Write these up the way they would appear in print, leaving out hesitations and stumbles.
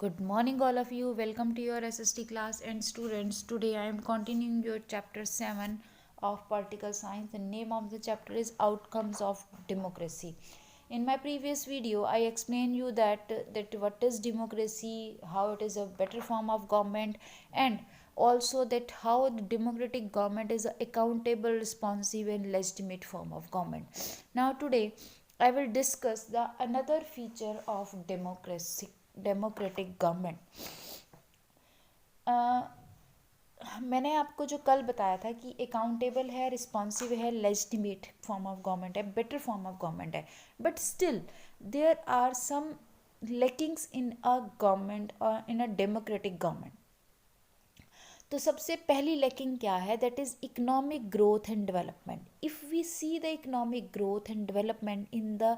Good morning, all of you. Welcome to your SST class. And students, today I am continuing your chapter 7 of political science. The name of the chapter is Outcomes of Democracy. In my previous video, I explained you that what is democracy, how it is a better form of government, and also that how the democratic government is an accountable, responsive, and legitimate form of government. Now today I will discuss the another feature of democratic government. मैंने आपको जो कल बताया था कि accountable है, responsive है, legitimate form of government है, बेटर फॉर्म ऑफ गवर्नमेंट है, but still there are some lackings in a government और इन अ डेमोक्रेटिक गवर्नमेंट. तो सबसे पहली लैकिंग क्या है? That is economic growth and development. If we see the economic growth and development in the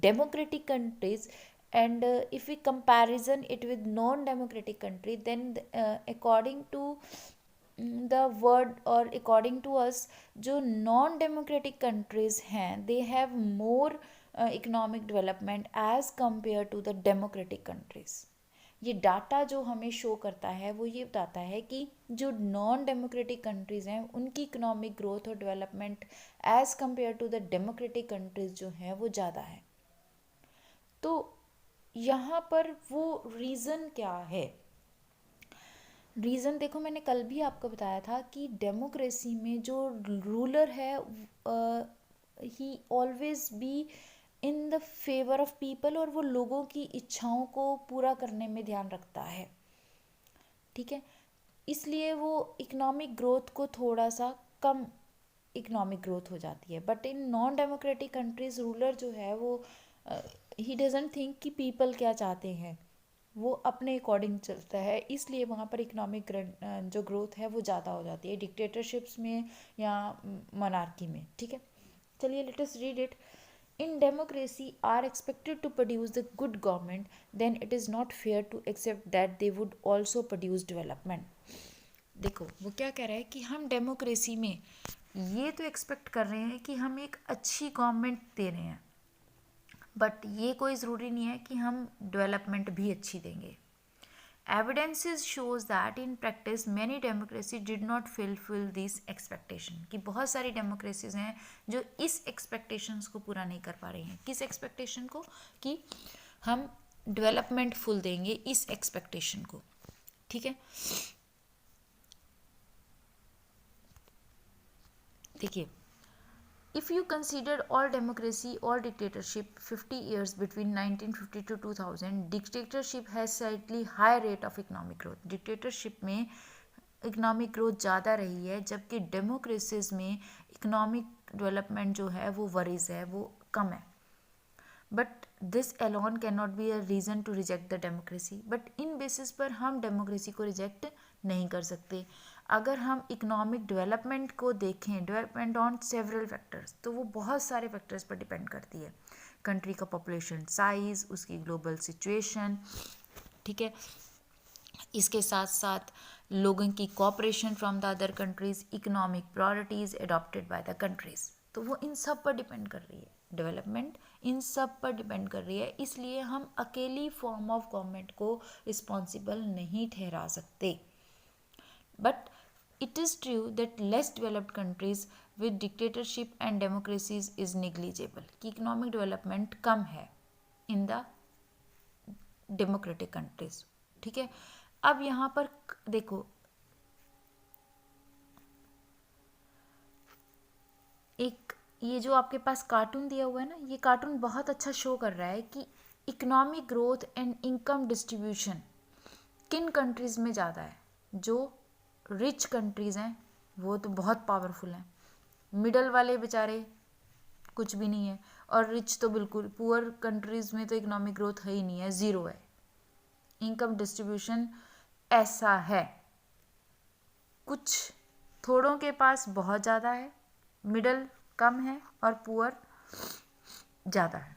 democratic countries, and if we comparison it with non-democratic country, then according to the word or according to us, जो non-democratic countries हैं they have more economic development as compared to the democratic countries. ये data जो हमें show करता है वो ये बताता है कि जो नॉन डेमोक्रेटिक कंट्रीज़ हैं उनकी इकोनॉमिक ग्रोथ और development as compare to the democratic countries जो हैं वो ज़्यादा है. तो यहाँ पर वो रीज़न क्या है? रीज़न देखो, मैंने कल भी आपको बताया था कि डेमोक्रेसी में जो रूलर है ही always be in the favour of people, और वो लोगों की इच्छाओं को पूरा करने में ध्यान रखता है. ठीक है, इसलिए वो इकोनॉमिक ग्रोथ को थोड़ा सा कम इकोनॉमिक ग्रोथ हो जाती है. But in non democratic countries ruler जो है वो ही डजंट थिंक कि पीपल क्या चाहते हैं, वो अपने अकॉर्डिंग चलता है, इसलिए वहाँ पर इकोनॉमिक जो ग्रोथ है वो ज़्यादा हो जाती है डिक्टेटरशिप्स में या मोनार्की में. ठीक है, चलिए let us read it. In democracy are expected to produce the good government, then it is not fair to accept that they would also produce development. देखो वो क्या कह रहा है कि हम डेमोक्रेसी में ये तो एक्सपेक्ट कर रहे हैं कि हम एक अच्छी गवर्नमेंट दे रहे हैं, बट ये कोई ज़रूरी नहीं है कि हम डेवलपमेंट भी अच्छी देंगे. Evidences shows that in practice many democracies did not fulfill these expectation. कि बहुत सारी डेमोक्रेसीज हैं जो इस एक्सपेक्टेशंस को पूरा नहीं कर पा रही हैं. किस एक्सपेक्टेशन को? कि हम डेवलपमेंट फुल देंगे, इस एक्सपेक्टेशन को. ठीक है, देखिए, if you consider all democracy or dictatorship 50 years between 1950 to 2000, dictatorship has slightly high rate of economic growth. dictatorship में इकोनॉमिक ग्रोथ ज़्यादा रही है, जबकि डेमोक्रेसीज में इकोनॉमिक डेवलपमेंट जो है वो वरीज है, वो कम है. But this alone can not be a reason to reject the democracy. But in basis पर हम डेमोक्रेसी को रिजेक्ट नहीं कर सकते. अगर हम इकोनॉमिक डेवलपमेंट को देखें, डेवलपमेंट ऑन सेवरल फैक्टर्स, तो वो बहुत सारे फैक्टर्स पर डिपेंड करती है. कंट्री का पॉपुलेशन साइज, उसकी ग्लोबल सिचुएशन, ठीक है, इसके साथ साथ लोगों की cooperation from the other countries, economic priorities adopted by the countries. तो वो इन सब पर डिपेंड कर रही है, डेवलपमेंट इन सब पर डिपेंड कर रही है. इसलिए हम अकेली फॉर्म ऑफ गवर्नमेंट को रिस्पॉन्सिबल नहीं ठहरा सकते. But it is true that less developed countries with dictatorship and democracies is negligible. कि economic development कम है in the democratic countries. ठीक है, अब यहाँ पर देखो, एक ये जो आपके पास कार्टून दिया हुआ है ना, ये कार्टून बहुत अच्छा शो कर रहा है कि economic growth and income distribution किन कंट्रीज़ में ज़्यादा है. जो रिच कंट्रीज़ हैं वो तो बहुत पावरफुल हैं, मिडल वाले बेचारे कुछ भी नहीं है, और रिच तो बिल्कुल, पुअर कंट्रीज़ में तो इकोनॉमिक ग्रोथ है ही नहीं है, ज़ीरो है. इनकम डिस्ट्रीब्यूशन ऐसा है, कुछ थोड़ों के पास बहुत ज़्यादा है, मिडल कम है, और पुअर ज़्यादा है.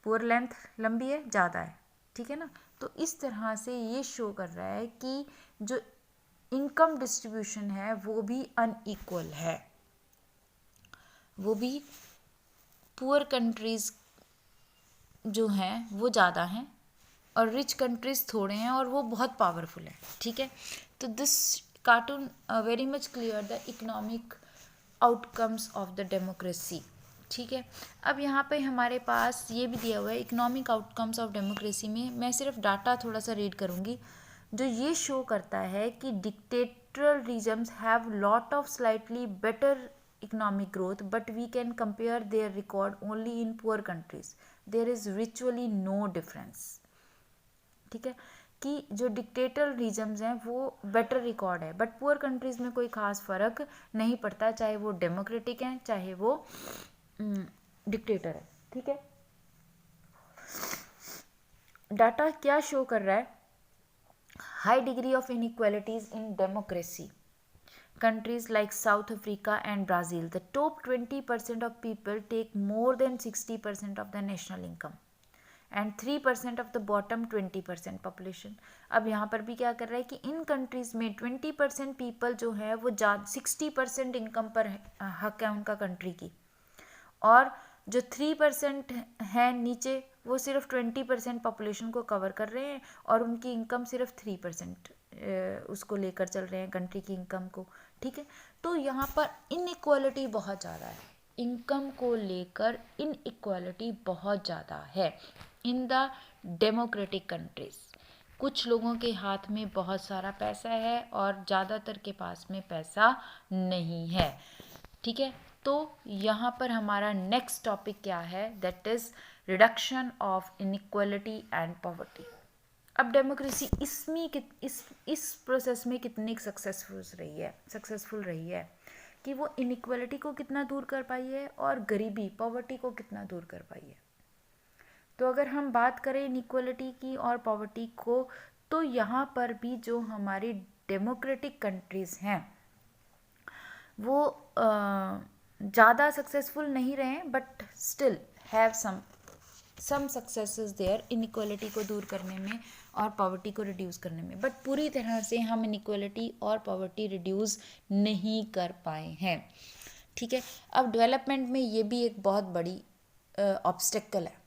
पुअर लेंथ लंबी है, ज़्यादा है. ठीक है ना, तो इस तरह से ये शो कर रहा है कि जो इनकम डिस्ट्रीब्यूशन है वो भी अनइक्वल है. वो भी पुअर कंट्रीज़ जो हैं वो ज़्यादा हैं, और रिच कंट्रीज थोड़े हैं और वो बहुत पावरफुल है, ठीक है। तो this cartoon very much clear the economic outcomes of the democracy, ठीक है। अब यहाँ पे हमारे पास ये भी दिया हुआ है इकोनॉमिक आउटकम्स ऑफ डेमोक्रेसी में, मैं सिर्फ डाटा थोड़ा सा रीड करूँगी, जो ये शो करता है कि dictatorisms have lot of slightly better economic growth, but we can compare their record only in poor countries. There is virtually no difference, ठीक है, कि जो डिक्टेटरिज्म्स हैं वो बेटर रिकॉर्ड है, बट पुअर कंट्रीज में कोई खास फर्क नहीं पड़ता, चाहे वो डेमोक्रेटिक हैं चाहे वो डिक्टेटर है, ठीक है। डाटा क्या शो कर रहा है? High degree of inequalities in democracy, countries like South Africa and Brazil, the top 20% of people take more than 60% of the national income and 3% of the bottom 20% population. अब यहाँ पर भी क्या कर रहा है कि इन कंट्रीज़ में 20% पीपल जो है वो 60% इनकम पर हक है उनका कंट्री की, और जो 3% है नीचे वो सिर्फ 20% पॉपुलेशन को कवर कर रहे हैं और उनकी इनकम सिर्फ 3% उसको लेकर चल रहे हैं कंट्री की इनकम को, ठीक है। तो यहाँ पर इनइक्वालिटी बहुत ज़्यादा है, इनकम को लेकर इनइक्वालिटी बहुत ज़्यादा है इन द डेमोक्रेटिक कंट्रीज। कुछ लोगों के हाथ में बहुत सारा पैसा है और ज़्यादातर के पास में पैसा नहीं है, ठीक है। तो यहाँ पर हमारा नेक्स्ट टॉपिक क्या है? That is reduction of inequality and poverty. अब डेमोक्रेसी इसमें इस प्रोसेस में कितनी सक्सेसफुल रही है कि वो इनइक्वालिटी को कितना दूर कर पाई है और गरीबी पॉवर्टी को कितना दूर कर पाई है। तो अगर हम बात करें इनइक्वालिटी की और पॉवर्टी को, तो यहाँ पर भी जो हमारी डेमोक्रेटिक कंट्रीज़ हैं वो ज़्यादा सक्सेसफुल नहीं रहे, but still have some successes there inequality को दूर करने में और पॉवर्टी को रिड्यूस करने में, बट पूरी तरह से हम इनइक्वालिटी और पॉवर्टी रिड्यूस नहीं कर पाए हैं, ठीक है। अब डेवलपमेंट में ये भी एक बहुत बड़ी ऑब्स्टेकल है।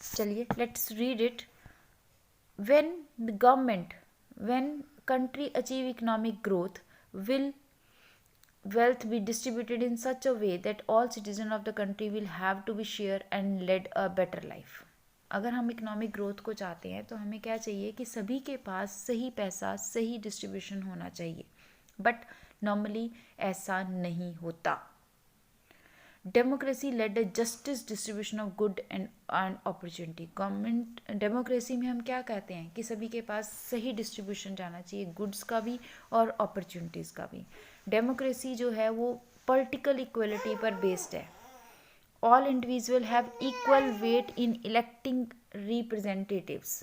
चलिए let's read it. when country achieve economic growth, will wealth be distributed in such a way that all citizens of the country will have to be share and lead a better life. अगर हम economic growth को चाहते हैं तो हमें क्या चाहिए कि सभी के पास सही पैसा सही डिस्ट्रीब्यूशन होना चाहिए, बट नॉर्मली ऐसा नहीं होता। Democracy lead a justice distribution of good and opportunity. Government democracy में हम क्या कहते हैं कि सभी के पास सही डिस्ट्रीब्यूशन जाना चाहिए, गुड्स का भी और अपॉर्चुनिटीज़ का भी। डेमोक्रेसी जो है वो पॉलिटिकल इक्वलिटी पर बेस्ड है। All individual have equal weight in electing representatives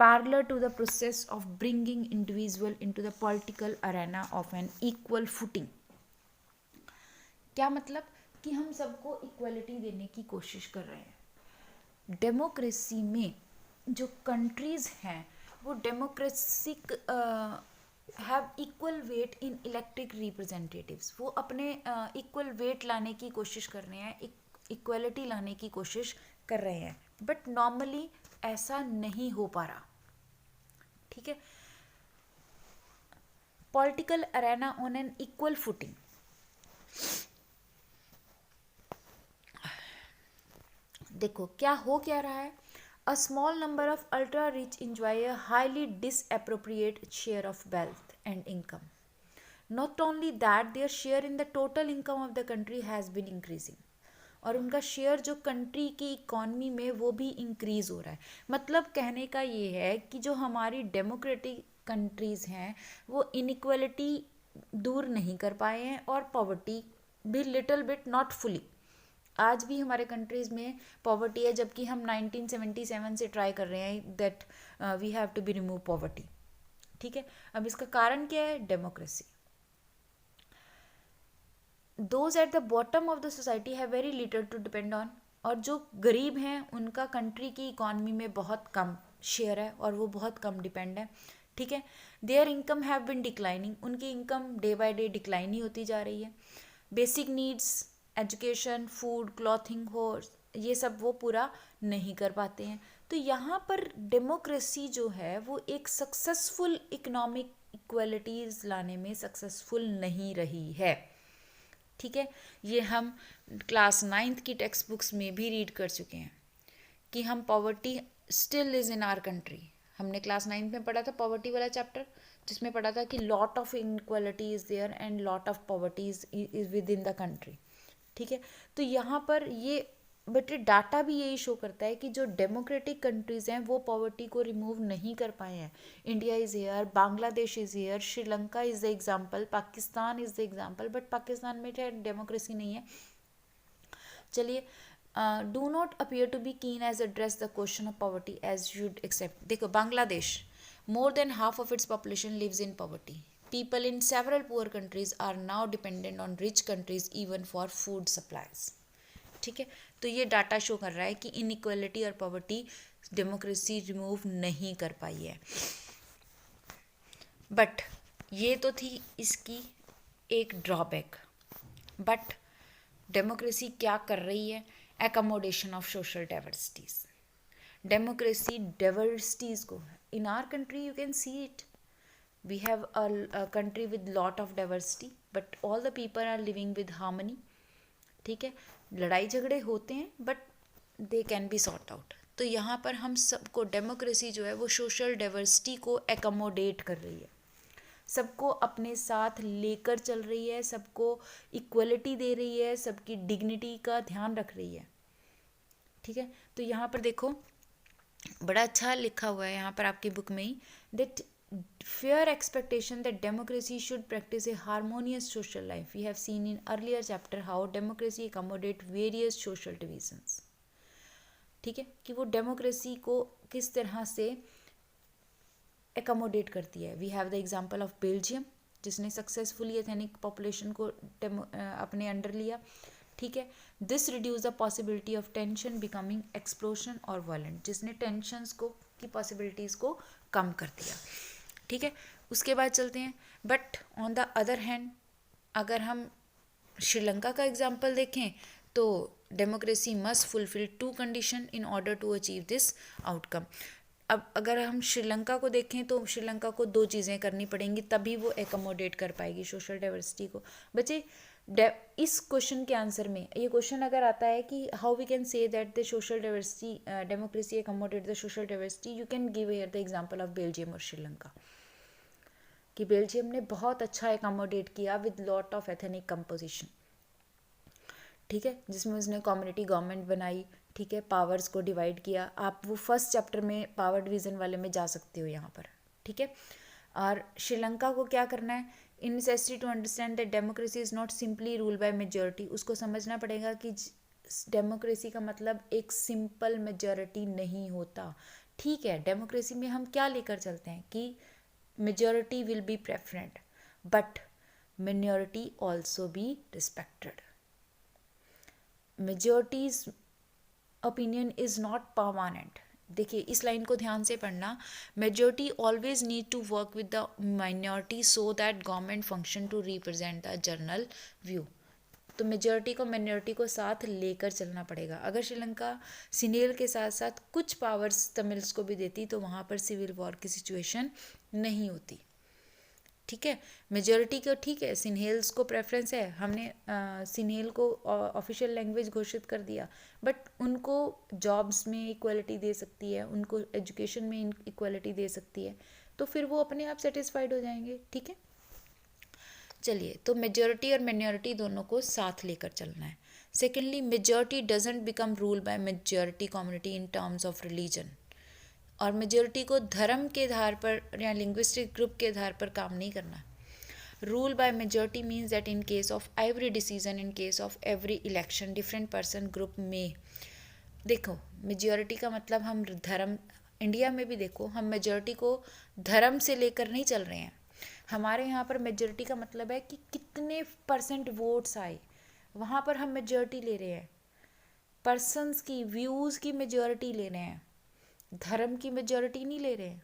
parallel to the process of bringing individual into the political arena of an equal footing। क्या मतलब कि हम सबको इक्वलिटी देने की कोशिश कर रहे हैं। डेमोक्रेसी में जो कंट्रीज़ हैं वो democratic have equal weight in elected representatives, वो अपने इक्वल वेट लाने की कोशिश कर रहे हैं, इक्वलिटी लाने की कोशिश कर रहे हैं, बट नॉर्मली ऐसा नहीं हो पा रहा, ठीक है। Political arena on an equal footing. देखो क्या रहा है। A small number of ultra rich enjoy a highly disappropriate share of wealth and income. Not only that there share in the total income of the country has been increasing, और उनका share जो country की economy में वो भी increase हो रहा है। मतलब कहने का ये है कि जो हमारी डेमोक्रेटिक कंट्रीज़ हैं वो इनइक्वलिटी दूर नहीं कर पाए हैं और पॉवर्टी भी लिटिल बिट, नॉट फुली। आज भी हमारे कंट्रीज़ में पॉवर्टी है, जबकि हम 1977 से ट्राई कर रहे हैं that we have to be remove poverty, ठीक है। अब इसका कारण क्या है? Democracy. Those at the bottom of the society have very little to depend on, और जो गरीब हैं उनका कंट्री की इकॉनमी में बहुत कम शेयर है और वो बहुत कम डिपेंड है, ठीक है। There income have bin declining, उनकी income day by day decline ही होती जा रही है। Basic needs education, food, clothing, ये सब वो पूरा नहीं कर पाते हैं। तो यहाँ पर डेमोक्रेसी जो है वो एक सक्सेसफुल इकोनॉमिक इक्वलिटीज़ लाने में सक्सेसफुल नहीं रही है। ठीक है, ये हम क्लास 9th की टेक्स्ट बुक्स में भी रीड कर चुके हैं कि हम poverty still is in our country. हमने क्लास 9th में पढ़ा था पॉवर्टी वाला चैप्टर, जिसमें पढ़ा था कि lot of inequality is there and lot of poverty is within the country. ठीक है, तो यहाँ पर ये बट डाटा भी यही शो करता है कि जो डेमोक्रेटिक कंट्रीज़ हैं वो पॉवर्टी को रिमूव नहीं कर पाए हैं। India is here, Bangladesh is here, Sri Lanka is the example, Pakistan is the example, but Pakistan में डेमोक्रेसी नहीं है। चलिए, do not appear to be keen as address the question of poverty as you'd accept. देखो, Bangladesh, more than half of its population lives in poverty. People in several poor countries are now dependent on rich countries even for food supplies. ठीक है, तो ये data show कर रहा है कि inequality और पॉवर्टी डेमोक्रेसी रिमूव नहीं कर पाई है। बट ये तो थी इसकी एक ड्रॉबैक। बट डेमोक्रेसी क्या कर रही है? Accommodation of social diversities. Democracy diversities को, in our country you can see it, we have a country with lot of diversity but all the people are living with harmony. ठीक है, लड़ाई झगड़े होते हैं but they can be sort out. तो यहाँ पर हम सबको डेमोक्रेसी जो है वो सोशल डाइवर्सिटी को एकोमोडेट कर रही है, सबको अपने साथ लेकर चल रही है, सबको इक्वलिटी दे रही है, सबकी डिग्निटी का ध्यान रख रही है। ठीक है, तो यहाँ पर देखो बड़ा अच्छा लिखा हुआ है यहाँ पर आपकी बुक में ही, that fair expectation that democracy should practice a harmonious social life. We have seen in earlier chapter how democracy accommodate various social divisions. ठीक है, कि वो डेमोक्रेसी को किस तरह से एकोमोडेट करती है। We have the example of Belgium, जिसने सक्सेसफुली एथेनिक पॉपुलेशन को अपने अंडर लिया। ठीक है, this reduce the possibility of tension becoming explosion और वायलेंट, जिसने टेंशन्स को की पॉसिबिलिटीज़ को कम कर दिया। ठीक है, उसके बाद चलते हैं। But on the other hand अगर हम श्रीलंका का एग्जाम्पल देखें तो democracy must fulfil 2 condition in order to achieve this outcome. अब अगर हम श्रीलंका को देखें तो श्रीलंका को 2 चीज़ें करनी पड़ेंगी तभी वो एकोमोडेट कर पाएगी सोशल डाइवर्सिटी को। बच्चे, इस क्वेश्चन के आंसर में ये क्वेश्चन अगर आता है कि how we can say that the social diversity democracy accommodate the social diversity, you can give here the example of Belgium और श्रीलंका, कि बेल्जियम ने बहुत अच्छा एकोमोडेट किया with lot of ethnic composition. ठीक है, जिसमें उसने कम्युनिटी गवर्नमेंट बनाई। ठीक है, पावर्स को डिवाइड किया। आप वो फर्स्ट चैप्टर में पावर डिवीज़न वाले में जा सकते हो यहाँ पर। ठीक है, और श्रीलंका को क्या करना है? In necessity to understand that democracy is not simply rule by majority. उसको समझना पड़ेगा कि डेमोक्रेसी का मतलब एक सिंपल मेजॉरिटी नहीं होता। ठीक है, डेमोक्रेसी में हम क्या लेकर चलते हैं कि majority will be preferent but minority also be respected. Majority's opinion is not permanent. देखिए, इस लाइन को ध्यान से पढ़ना। Majority always need to work with the minority so that government function to represent the general view. तो majority को minority को साथ लेकर चलना पड़ेगा। अगर श्रीलंका सिनेल के साथ साथ कुछ पावर्स तमिल्स को भी देती तो वहाँ पर सिविल वॉर की सिचुएशन नहीं होती। ठीक है, मेजॉरिटी को ठीक है, सिन्हेल्स को प्रेफरेंस है, हमने सिन्हेल को ऑफिशियल लैंग्वेज घोषित कर दिया, बट उनको जॉब्स में इक्वलिटी दे सकती है, उनको एजुकेशन में इक्वलिटी दे सकती है, तो फिर वो अपने आप सेटिस्फाइड हो जाएंगे। ठीक है, चलिए, तो मेजॉरिटी और माइनॉरिटी दोनों को साथ लेकर चलना है। Secondly, majority doesn't become rule by majority community in terms of religion. और मेजॉरिटी को धर्म के आधार पर या लिंग्विस्टिक ग्रुप के आधार पर काम नहीं करना। Rule by majority means that in case of every decision, in case of every election, different person group में। देखो, मेजॉरिटी का मतलब हम धर्म, इंडिया में भी देखो हम मेजॉरिटी को धर्म से लेकर नहीं चल रहे हैं। हमारे यहाँ पर मेजॉरिटी का मतलब है कि कितने परसेंट वोट्स आए, वहाँ पर हम मेजॉरिटी ले रहे हैं। पर्सन्स की व्यूज़ की मेजॉरिटी ले रहे हैं, धर्म की मेजॉरिटी नहीं ले रहे हैं,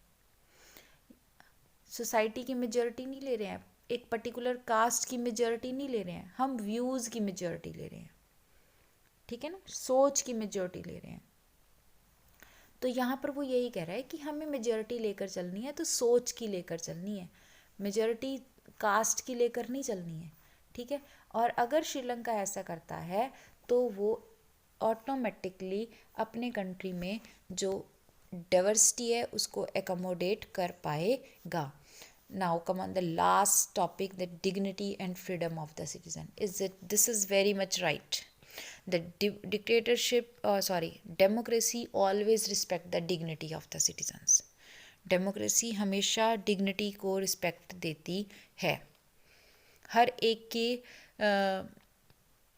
सोसाइटी की मेजॉरिटी नहीं ले रहे हैं, एक पर्टिकुलर कास्ट की मेजॉरिटी नहीं ले रहे हैं, हम व्यूज़ की मेजॉरिटी ले रहे हैं। ठीक है ना, सोच की मेजॉरिटी ले रहे हैं। तो यहाँ पर वो यही कह रहा है कि हमें मेजॉरिटी लेकर चलनी है तो सोच की लेकर चलनी है, मेजॉरिटी कास्ट की लेकर नहीं चलनी है, ठीक है। और अगर श्रीलंका ऐसा करता है तो वो ऑटोमेटिकली अपने कंट्री में जो डाइवर्सिटी है उसको एकोमोडेट कर पाएगा। Now come on the last topic, the dignity and freedom of the citizen. Is it this is very much right. The dictatorship, sorry, democracy always respect the dignity of the citizens. Democracy हमेशा dignity को respect देती है, हर एक के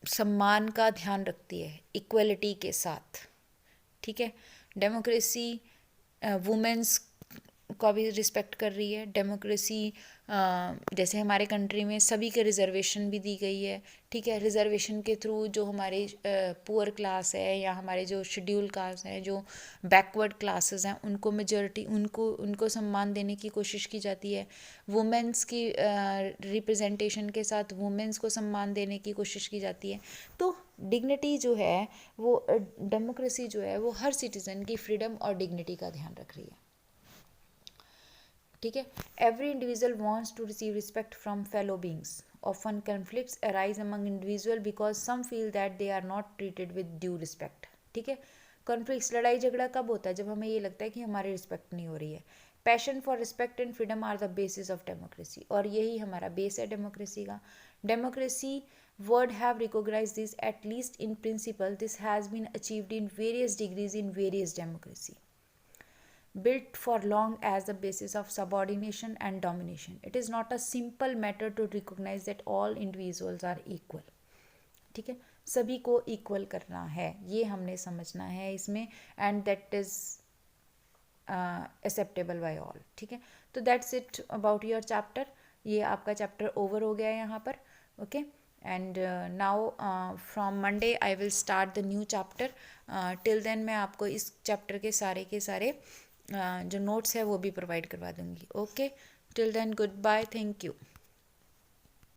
सम्मान का ध्यान रखती है इक्वलिटी के साथ, ठीक है। डेमोक्रेसी वुमेंस का भी रिस्पेक्ट कर रही है। डेमोक्रेसी जैसे हमारे कंट्री में सभी के रिजर्वेशन भी दी गई है, ठीक है। रिजर्वेशन के थ्रू जो हमारे पुअर क्लास है या हमारे जो शेड्यूल कास्ट हैं, जो बैकवर्ड क्लासेस हैं, उनको मेजॉरिटी उनको सम्मान देने की कोशिश की जाती है। वुमेंस की रिप्रेजेंटेशन के साथ वुमेंस को सम्मान देने की कोशिश की जाती है। तो डिग्निटी जो है वो डेमोक्रेसी जो है वो हर सिटीज़न की फ्रीडम और डिग्निटी का ध्यान रख रही है, ठीक है। Every individual wants to receive respect from fellow beings. Often conflicts arise among individual because some feel that they are not treated with due respect, ठीक है। कॉन्फ्लिक्ट्स, लड़ाई झगड़ा कब होता है? जब हमें ये लगता है कि हमारी रिस्पेक्ट नहीं हो रही है। Passion for respect and freedom are the basis of democracy, और यही हमारा बेस है डेमोक्रेसी का। Democracy world have recognise this at least in principle, this has been achieved in various degrees in various democracy, built for long as the basis of subordination and domination. It is not a simple matter to recognize that all individuals are equal, ठीक है। सभी को equal करना है, ये हमने समझना है इसमें, and that is acceptable by all, ठीक है। तो that's it about your chapter. ये आपका चैप्टर ओवर हो गया है यहाँ पर, okay. And now from Monday I will start the new chapter. Till then मैं आपको इस चैप्टर के सारे जो नोट्स है वो भी प्रोवाइड करवा दूँगी, okay. Till then good bye, thank you.